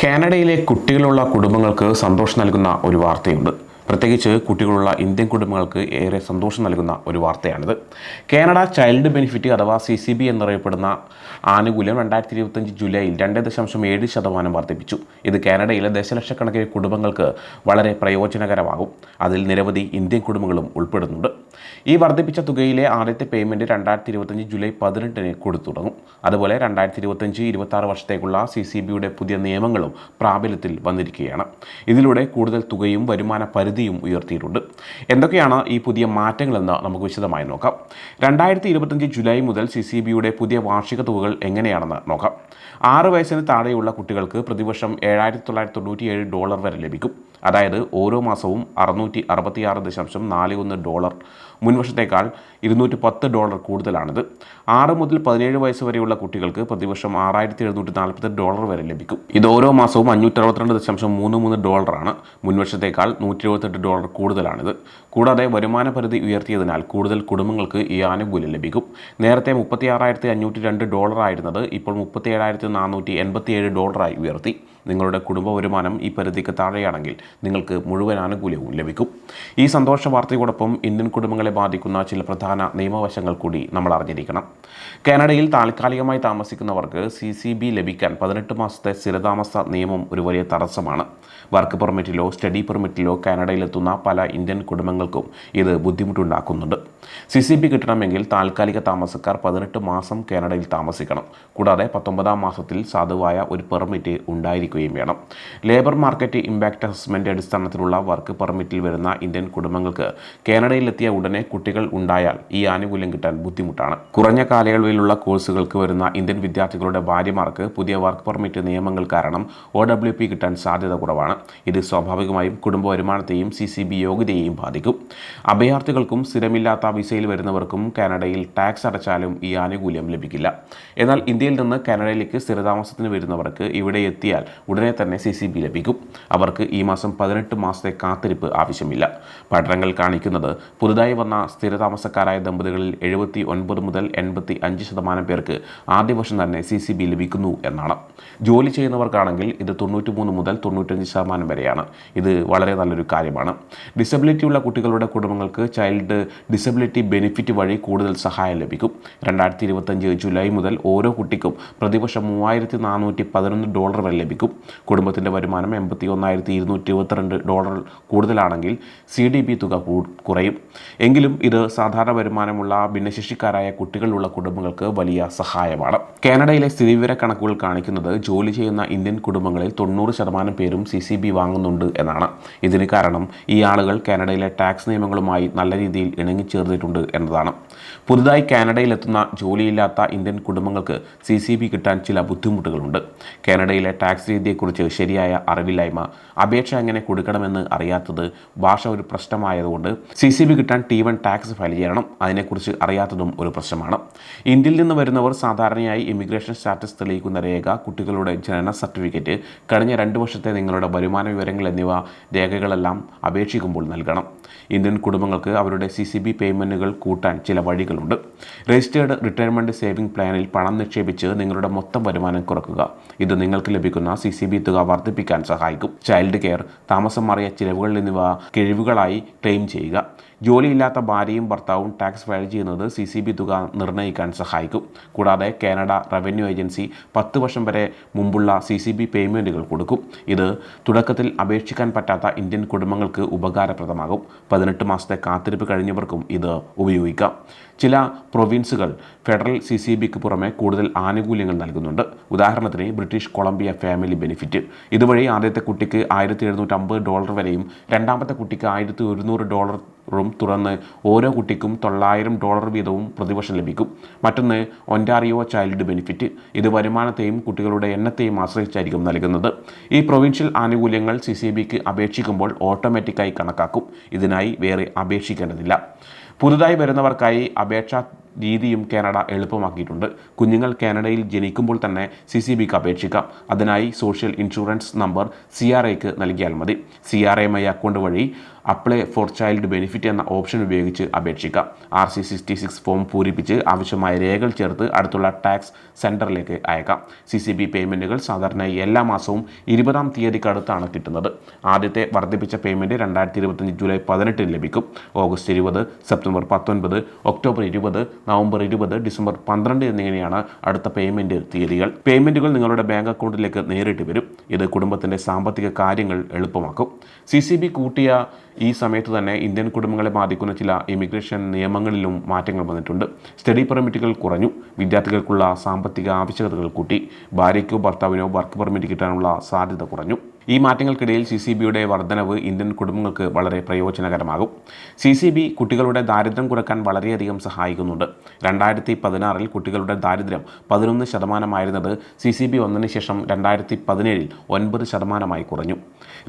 കാനഡയിലെ കുട്ടികളുള്ള കുടുംബങ്ങൾക്ക് സന്തോഷം നൽകുന്ന ഒരു വാർത്തയുണ്ട്. പ്രത്യേകിച്ച് കുട്ടികളുള്ള ഇന്ത്യൻ കുടുംബങ്ങൾക്ക് ഏറെ സന്തോഷം നൽകുന്ന ഒരു വാർത്തയാണിത്. കാനഡ ചൈൽഡ് ബെനിഫിറ്റ് അഥവാ CCB എന്നറിയപ്പെടുന്ന ആനുകൂല്യം 2025 ജൂലൈയിൽ 2.7% വർദ്ധിപ്പിച്ചു. ഇത് കാനഡയിലെ ദശലക്ഷക്കണക്കിന് കുടുംബങ്ങൾക്ക് വളരെ പ്രയോജനകരമാകും. അതിൽ നിരവധി ഇന്ത്യൻ കുടുംബങ്ങളും ഉൾപ്പെടുന്നുണ്ട്. ഈ വർദ്ധിപ്പിച്ച തുകയിലെ ആദ്യത്തെ പേയ്മെൻറ്റ് 2025 ജൂലൈ 18 കൊടുത്തു തുടങ്ങും. അതുപോലെ 2025-26 വർഷത്തേക്കുള്ള CCBയുടെ പുതിയ നിയമങ്ങളും പ്രാബല്യത്തിൽ വന്നിരിക്കുകയാണ്. ഇതിലൂടെ കൂടുതൽ തുകയും വരുമാന പരിധിയും ഉയർത്തിയിട്ടുണ്ട്. എന്തൊക്കെയാണ് ഈ പുതിയ മാറ്റങ്ങളെന്ന് നമുക്ക് വിശദമായി നോക്കാം. 2025 ജൂലൈ മുതൽ CCBയുടെ പുതിയ വാർഷിക തുകകൾ എങ്ങനെയാണെന്ന് നോക്കാം. 6 വയസ്സിന് താഴെയുള്ള കുട്ടികൾക്ക് പ്രതിവർഷം $7,997 വരെ ലഭിക്കും. അതായത് ഓരോ മാസവും $666.41, മുൻവർഷത്തേക്കാൾ $210 കൂടുതലാണിത്. 6 മുതൽ 17 വയസ്സ് വരെയുള്ള കുട്ടികൾക്ക് പ്രതിവർഷം $6,748 വരെ ലഭിക്കും. ഇത് ഓരോ മാസവും $562.33 മുൻവർഷത്തേക്കാൾ $178 കൂടുതലാണിത്. കൂടാതെ വരുമാന പരിധി ഉയർത്തിയതിനാൽ കൂടുതൽ കുടുംബങ്ങൾക്ക് ഈ ആനുകൂല്യം ലഭിക്കും. നേരത്തെ $36,502 ആയിരുന്നത് ഇപ്പോൾ $37,487 ഉയർത്തി. നിങ്ങളുടെ കുടുംബ വരുമാനം ഈ പരിധിക്ക് താഴെയാണെങ്കിൽ നിങ്ങൾക്ക് മുഴുവൻ ആനുകൂല്യവും ലഭിക്കും. ഈ സന്തോഷ വാർത്തയോടൊപ്പം ഇന്ത്യൻ കുടുംബങ്ങളെ ബാധിക്കുന്ന ചില പ്രധാന നിയമവശങ്ങൾ കൂടി നമ്മൾ അറിഞ്ഞിരിക്കണം. കാനഡയിൽ താൽക്കാലികമായി താമസിക്കുന്നവർക്ക് CCB ലഭിക്കാൻ 18 മാസത്തെ സ്ഥിരതാമസ നിയമം ഒരു വലിയ തടസ്സമാണ്. വർക്ക് പെർമിറ്റിലോ സ്റ്റഡി പെർമിറ്റിലോ കാനഡയിലെത്തുന്ന പല ഇന്ത്യൻ കുടുംബങ്ങൾക്കും ഇത് ബുദ്ധിമുട്ടുണ്ടാക്കുന്നുണ്ട്. CCB കിട്ടണമെങ്കിൽ താൽക്കാലിക താമസക്കാർ 18 മാസം കാനഡയിൽ താമസിക്കണം. കൂടാതെ 19-ാം മാസത്തിൽ സാധുവായ ഒരു പെർമിറ്റ് ഉണ്ടായിരിക്കുകയും വേണം. ലേബർ മാർക്കറ്റ് ഇമ്പാക്റ്റ് അസസ്മെൻ്റ് അടിസ്ഥാനത്തിലുള്ള വർക്ക് പെർമിറ്റിൽ വരുന്ന ഇന്ത്യൻ കുടുംബങ്ങൾക്ക് കാനഡയിലെത്തിയ ഉടനെ കുട്ടികൾ ഉണ്ടായാൽ ഈ ആനുകൂല്യം കിട്ടാൻ ബുദ്ധിമുട്ടാണ്. കുറഞ്ഞ കാലയളവിലുള്ള കോഴ്സുകൾക്ക് വരുന്ന ഇന്ത്യൻ വിദ്യാർത്ഥികളുടെ ഭാര്യമാർക്ക് പുതിയ വർക്ക് പെർമിറ്റ് നിയമങ്ങൾ കാരണം OWP കിട്ടാൻ സാധ്യത കുറവാണ്. ഇത് സ്വാഭാവികമായും കുടുംബ വരുമാനത്തെയും CCB യോഗ്യതയെയും ബാധിക്കും. അഭയാർത്ഥികൾക്കും സ്ഥിരമില്ലാത്ത വിസയിൽ വരുന്നവർക്കും കാനഡയിൽ ടാക്സ് അടച്ചാലും ഈ ആനുകൂല്യം ലഭിക്കില്ല. എന്നാൽ ഇന്ത്യയിൽ നിന്ന് കാനഡയിലേക്ക് സ്ഥിരതാമസത്തിന് വരുന്നവർക്ക് ഇവിടെ എത്തിയാൽ ഉടനെ തന്നെ CCB ലഭിക്കും. അവർക്ക് ഈ മാസം 18 മാസത്തെ കാത്തിരിപ്പ് ആവശ്യമില്ല. പഠനങ്ങൾ കാണിക്കുന്നത് പുതുതായി വന്ന സ്ഥിരതാമസക്കാരായ ദമ്പതികളിൽ 79 മുതൽ 85% പേർക്ക് ആദ്യ വർഷം തന്നെ CCB ലഭിക്കുന്നു എന്നാണ്. ജോലി ചെയ്യുന്നവർക്കാണെങ്കിൽ ഇത് 93 മുതൽ 95% വരെയാണ്. ഇത് വളരെ നല്ലൊരു കാര്യമാണ്. ഡിസബിലിറ്റിയുള്ള കുട്ടികളുടെ കുടുംബങ്ങൾക്ക് ചൈൽഡ് ഡിസബിലിറ്റി ബെനിഫിറ്റ് വഴി കൂടുതൽ സഹായം ലഭിക്കും. 2025 ജൂലൈ മുതൽ ഓരോ കുട്ടിക്കും പ്രതിവർഷം $3,411 വരെ ലഭിക്കും. കുടുംബത്തിൻ്റെ വരുമാനം $81,222 കൂടുതലാണെങ്കിൽ CDB തുക കുറയും. എങ്കിലും ഇത് സാധാരണ വരുമാനമുള്ള ഭിന്നശേഷിക്കാരായ കുട്ടികളുള്ള കുടുംബങ്ങൾക്ക് വലിയ സഹായമാണ്. കാനഡയിലെ സ്ഥിതിവിവര കണക്കുകൾ കാണിക്കുന്നത് ജോലി ചെയ്യുന്ന ഇന്ത്യൻ കുടുംബങ്ങളിൽ 90% പേരും CCB വാങ്ങുന്നുണ്ട് എന്നാണ്. ഇതിന് കാരണം ഈ ആളുകൾ കാനഡയിലെ ടാക്സ് നിയമങ്ങളുമായി നല്ല രീതിയിൽ ഇണങ്ങിച്ചേർന്നിട്ടുണ്ട് എന്നതാണ്. പുതുതായി കാനഡയിലെത്തുന്ന ജോലിയില്ലാത്ത ഇന്ത്യൻ കുടുംബങ്ങൾക്ക് CCB കിട്ടാൻ ചില ബുദ്ധിമുട്ടുകളുണ്ട്. കാനഡയിലെ ടാക്സ് രീതിയെക്കുറിച്ച് ശരിയായ അറിവില്ലായ്മ, അപേക്ഷ എങ്ങനെ കൊടുക്കണമെന്ന് അറിയാത്തത്, ഭാഷ ഒരു പ്രശ്നമായതുകൊണ്ട് CCB കിട്ടാൻ T1 ടാക്സ് ഫയൽ ചെയ്യണം. അതിനെക്കുറിച്ച് അറിയാത്തതും ഒരു പ്രശ്നമാണ്. ഇന്ത്യയിൽ നിന്ന് വരുന്നവർ സാധാരണയായി ഇമിഗ്രേഷൻ സ്റ്റാറ്റസ് തെളിയിക്കുന്ന രേഖ, കുട്ടികളുടെ ജനന സർട്ടിഫിക്കറ്റ്, കഴിഞ്ഞ 2 വർഷത്തെ നിങ്ങളുടെ വരുമാന വിവരങ്ങൾ എന്നിവ രേഖകളെല്ലാം അപേക്ഷിക്കുമ്പോൾ നൽകണം. ഇന്ത്യൻ കുടുംബങ്ങൾക്ക് അവരുടെ CCB പേയ്മെൻറ്റുകൾ കൂട്ടാൻ ചില വഴികളുണ്ട്. രജിസ്റ്റേർഡ് റിട്ടയർമെൻറ്റ് സേവിംഗ് പ്ലാനിൽ പണം നിക്ഷേപിച്ച് നിങ്ങളുടെ മൊത്തം വരുമാനം കുറയ്ക്കുക. ഇത് നിങ്ങൾക്ക് ലഭിക്കുന്ന CCB തുക വർദ്ധിപ്പിക്കാൻ സഹായിക്കും. ചൈൽഡ് കെയർ, താമസം മാറിയ ചിലവുകൾ എന്നിവ കിഴിവുകളായി ക്ലെയിം ചെയ്യുക. ജോലിയില്ലാത്ത ഭാര്യയും ഭർത്താവും ടാക്സ് ഫയൽ ചെയ്യുന്നത് CCB തുക നിർണ്ണയിക്കാൻ സഹായിക്കും. കൂടാതെ കാനഡ റവന്യൂ ഏജൻസി 10 വർഷം വരെ മുമ്പുള്ള CCB പേയ്മെൻറ്റുകൾ കൊടുക്കും. ഇത് തുടക്കത്തിൽ അപേക്ഷിക്കാൻ പറ്റാത്ത ഇന്ത്യൻ കുടുംബങ്ങൾക്ക് ഉപകാരപ്രദമാകും. 18 മാസത്തെ കാത്തിരിപ്പ് കഴിഞ്ഞവർക്കും ഇത് ഉപയോഗിക്കാം. ചില പ്രൊവിൻസുകൾ ഫെഡറൽ CCBക്ക് പുറമെ കൂടുതൽ ആനുകൂല്യങ്ങൾ നൽകുന്നുണ്ട്. ഉദാഹരണത്തിന് ബ്രിട്ടീഷ് കൊളംബിയ ഫാമിലി ബെനിഫിറ്റ്. ഇതുവഴി ആദ്യത്തെ കുട്ടിക്ക് $1,750 വരെയും രണ്ടാമത്തെ കുട്ടിക്ക് $1,100 തുറന്ന് ഓരോ കുട്ടിക്കും $900 വീതവും പ്രതിവർഷം ലഭിക്കും. മറ്റൊന്ന് ഒൻറ്റാറിയോ ചൈൽഡ് ബെനിഫിറ്റ്. ഇത് വരുമാനത്തെയും കുട്ടികളുടെ എണ്ണത്തെയും ആശ്രയിച്ചായിരിക്കും നൽകുന്നത്. ഈ പ്രൊവിൻഷ്യൽ ആനുകൂല്യങ്ങൾ CCBക്ക് അപേക്ഷിക്കുമ്പോൾ ഓട്ടോമാറ്റിക്കായി കണക്കാക്കും. ഇതിനായി വേറെ അപേക്ഷിക്കേണ്ടതില്ല. പുതുതായി വരുന്നവർക്കായി അപേക്ഷാ രീതിയും കാനഡ എളുപ്പമാക്കിയിട്ടുണ്ട്. കുഞ്ഞുങ്ങൾ കാനഡയിൽ ജനിക്കുമ്പോൾ തന്നെ CCBക്ക് അപേക്ഷിക്കാം. അതിനായി സോഷ്യൽ ഇൻഷുറൻസ് നമ്പർ CRAക്ക് നൽകിയാൽ മതി. CRA മൈ അക്കൗണ്ട് വഴി അപ്ലൈ ഫോർ ചൈൽഡ് ബെനിഫിറ്റ് എന്ന ഓപ്ഷൻ ഉപയോഗിച്ച് അപേക്ഷിക്കാം. RC66 ഫോം പൂരിപ്പിച്ച് ആവശ്യമായ രേഖകൾ ചേർത്ത് അടുത്തുള്ള ടാക്സ് സെൻറ്ററിലേക്ക് അയക്കാം. CCB പേയ്മെൻറ്റുകൾ സാധാരണയായി എല്ലാ മാസവും 20-ാം തീയതിക്ക് അടുത്താണ് കിട്ടുന്നത്. ആദ്യത്തെ വർദ്ധിപ്പിച്ച പേയ്മെൻറ്റ് 2025 ജൂലൈ 18 ലഭിക്കും. August 20, September 19, October 20, November 20, December 12 എന്നിങ്ങനെയാണ് അടുത്ത പേയ്മെൻറ്റ് തീയതികൾ. പേയ്മെൻറ്റുകൾ നിങ്ങളുടെ ബാങ്ക് അക്കൗണ്ടിലേക്ക് നേരിട്ട് വരും. ഇത് കുടുംബത്തിൻ്റെ സാമ്പത്തിക കാര്യങ്ങൾ എളുപ്പമാക്കും. CCB കൂട്ടിയ ഈ സമയത്ത് തന്നെ ഇന്ത്യൻ കുടുംബങ്ങളെ ബാധിക്കുന്ന ചില ഇമിഗ്രേഷൻ നിയമങ്ങളിലും മാറ്റങ്ങൾ വന്നിട്ടുണ്ട്. സ്റ്റഡി പെർമിറ്റുകൾ കുറഞ്ഞു. വിദ്യാർത്ഥികൾക്കുള്ള സാമ്പത്തിക ആവശ്യകതകൾ കൂട്ടി. ഭാര്യയ്ക്കോ ഭർത്താവിനോ വർക്ക് പെർമിറ്റ് കിട്ടാനുള്ള സാധ്യത കുറഞ്ഞു. ഈ മാറ്റങ്ങൾക്കിടയിൽ CCBയുടെ വർധനവ് ഇന്ത്യൻ കുടുംബങ്ങൾക്ക് വളരെ പ്രയോജനകരമാകും. CCB കുട്ടികളുടെ ദാരിദ്ര്യം കുറയ്ക്കാൻ വളരെയധികം സഹായിക്കുന്നുണ്ട്. 2016 കുട്ടികളുടെ ദാരിദ്ര്യം 11% CCB വന്നതിന് ശേഷം 2017 9% കുറഞ്ഞു.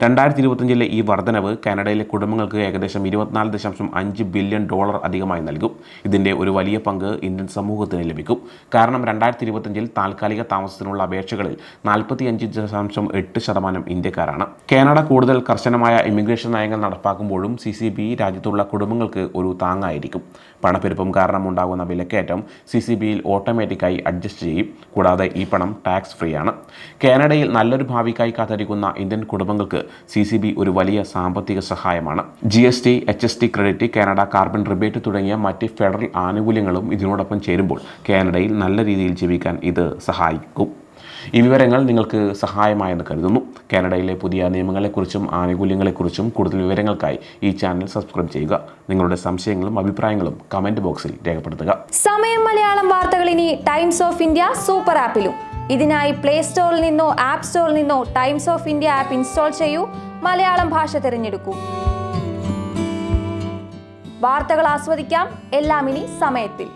2025 ഈ വർധനവ് കാനഡയിലെ കുടുംബങ്ങൾക്ക് ഏകദേശം $24.5 ബില്യൺ അധികമായി നൽകും. ഇതിൻ്റെ ഒരു വലിയ പങ്ക് ഇന്ത്യൻ സമൂഹത്തിന് ലഭിക്കും. കാരണം 2025 താൽക്കാലിക താമസത്തിനുള്ള അപേക്ഷകളിൽ 45.8% ഇന്ത്യക്കാരാണ്. കാനഡ കൂടുതൽ കർശനമായ ഇമിഗ്രേഷൻ നയങ്ങൾ നടപ്പാക്കുമ്പോഴും CCB രാജ്യത്തുള്ള കുടുംബങ്ങൾക്ക് ഒരു താങ്ങായിരിക്കും. പണപ്പെരുപ്പം കാരണം ഉണ്ടാകുന്ന വിലക്കയറ്റം CCBയിൽ ഓട്ടോമാറ്റിക്കായി അഡ്ജസ്റ്റ് ചെയ്യും. കൂടാതെ ഈ പണം ടാക്സ് ഫ്രീ ആണ്. കാനഡയിൽ നല്ലൊരു ഭാവിക്കായി കാത്തിരിക്കുന്ന ഇന്ത്യൻ കുടുംബങ്ങൾക്ക് CCB ഒരു വലിയ സാമ്പത്തിക സഹായമാണ്. GST, HST credit, Canada carbon rebate തുടങ്ങിയ മറ്റ് ഫെഡറൽ ആനുകൂല്യങ്ങളും ഇതിനോടൊപ്പം ചേരുമ്പോൾ കാനഡയിൽ നല്ല രീതിയിൽ ജീവിക്കാൻ ഇത് സഹായിക്കും. ഈ വിവരങ്ങൾ നിങ്ങൾക്ക് സഹായമായെന്ന് കരുതുന്നു. കാനഡയിലെ പുതിയ നിയമങ്ങളെക്കുറിച്ചും ആനുകൂല്യങ്ങളെക്കുറിച്ചും കൂടുതൽ വിവരങ്ങൾക്കായി ഈ ചാനൽ സബ്സ്ക്രൈബ് ചെയ്യുക. നിങ്ങളുടെ സംശയങ്ങളും അഭിപ്രായങ്ങളും കമൻറ്റ് ബോക്സിൽ രേഖപ്പെടുത്തുക. സമയം മലയാളം വാർത്തകൾ ഇനി ടൈംസ് ഓഫ് ഇന്ത്യ സൂപ്പർ ആപ്പിലും. ഇതിനായി പ്ലേ സ്റ്റോറിൽ നിന്നോ ആപ്പ് സ്റ്റോറിൽ നിന്നോ times of India app install ചെയ്യൂ. മലയാളം ഭാഷ തിരഞ്ഞെടുക്കൂ. വാർത്തകൾ ആസ്വദിക്കാം. എല്ലാം ഇനി സമയത്തിൽ.